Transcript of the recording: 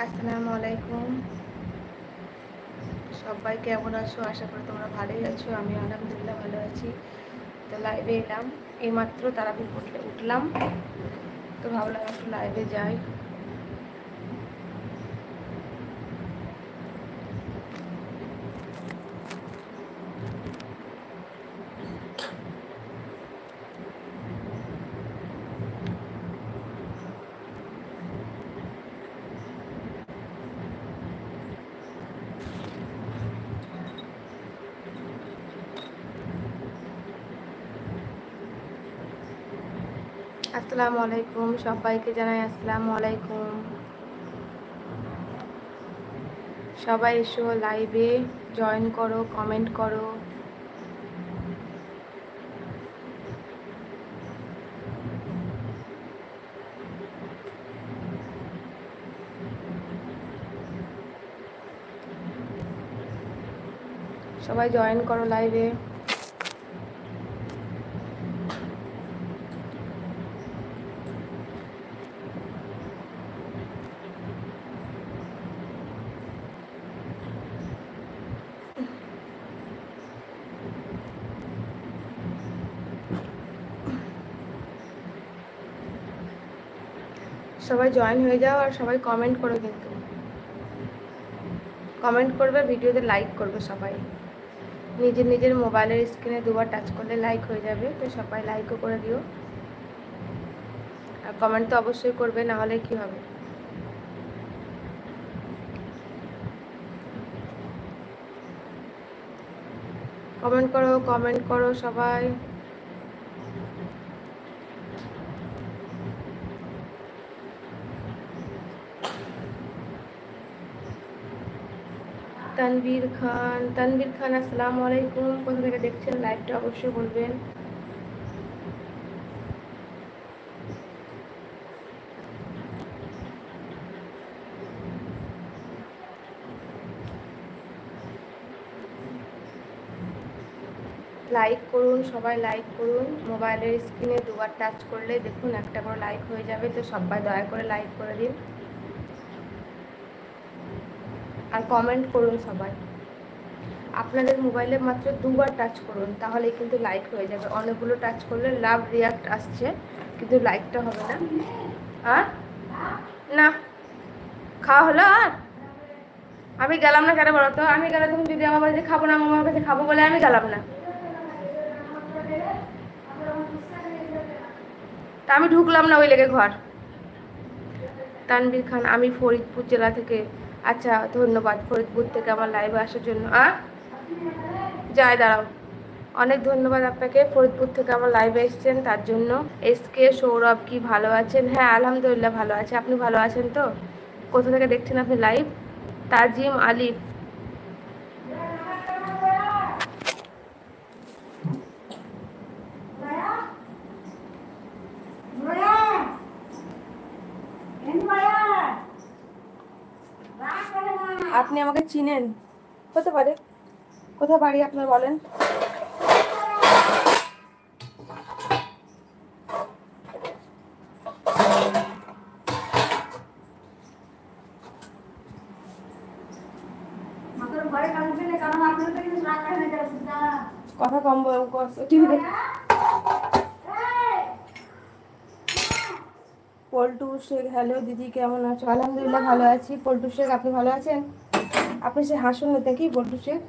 আসসালামু আলাইকুম। সবাই কেমন আছো? আশা করি তোমরা ভালোই আছো। আমি আলহামদুলিল্লাহ ভালো আছি। তো লাইভে এলাম, এইমাত্র তারাবি পড়লে উঠলাম, তো ভাবলাম একটু লাইভে যাই। আসসালামু আলাইকুম, সবাইকে জানাই আসসালামু আলাইকুম। সবাই এসো, লাইভে জয়েন করো, কমেন্ট করো। সবাই জয়েন করো লাইভে। সবাই জয়েন হয়ে যাও আর সবাই কমেন্ট করো, কিন্তু কমেন্ট করবে, ভিডিওতে লাইক করবে। সবাই নিজের নিজের মোবাইলের স্ক্রিনে দুবার টাচ করলে লাইক হয়ে যাবে, তো সবাই লাইকও করে দিও। আর কমেন্ট তো অবশ্যই করবে, না হলে কি হবে। কমেন্ট করো, কমেন্ট করো সবাই। তানভীর খান আসসালামু আলাইকুম। কোথা থেকে দেখছেন লাইভটা অবশ্যই বলবেন। লাইক করুন, সবাই লাইক করুন। মোবাইলের স্ক্রিনে দুবার টাচ করলে দেখুন একটা করে লাইক হয়ে যাবে, তো সবাই দয়া করে লাইক করে দিন আর কমেন্ট করুন সবাই। আপনাদের মোবাইলে মাত্র দুবার টাচ করুন, তাহলেই কিন্তু লাইক হয়ে যাবে। অনেকগুলো টাচ করলে লাভ রিয়াক্ট আসছে, কিন্তু লাইকটা হবে না। আর না খাওয়া হলো। আর আমি গেলাম না কেন বলো তো? আমি গেলে তুমি যদি আমার বাড়িতে খাবো না, আমার কাছে খাবো বলে আমি গেলাম না, তা আমি ঢুকলাম না ওই লেগে ঘর। তানভীর খান, আমি ফরিদপুর জেলা থেকে। আচ্ছা, ধন্যবাদ ফরিদপুর থেকে আমার লাইভে আসার জন্য। যাই দাঁড়াও, অনেক ধন্যবাদ আপনাকে, ফরিদপুর থেকে আমার লাইভে এসেছেন তার জন্য। এসকে সৌরভ, কি ভালো আছেন? হ্যাঁ আলহামদুলিল্লাহ ভালো আছে। আপনি ভালো আছেন তো? কোথা থেকে দেখছেন আপনি লাইভ? তাজিম আলিফ, আপনি আমাকে চিনেন? হতে পারে। কোথায় বাড়ি আপনার বলেন? কথা কম টিভি দেখ। পল্টু শেখ, হ্যালো দিদি, কেমন আছো? আলহামদুলিল্লাহ ভালো আছি। পল্টু শেখ, আপনি ভালো আছেন? আপনি সে হাসুন নাকি পল্টু শেখ?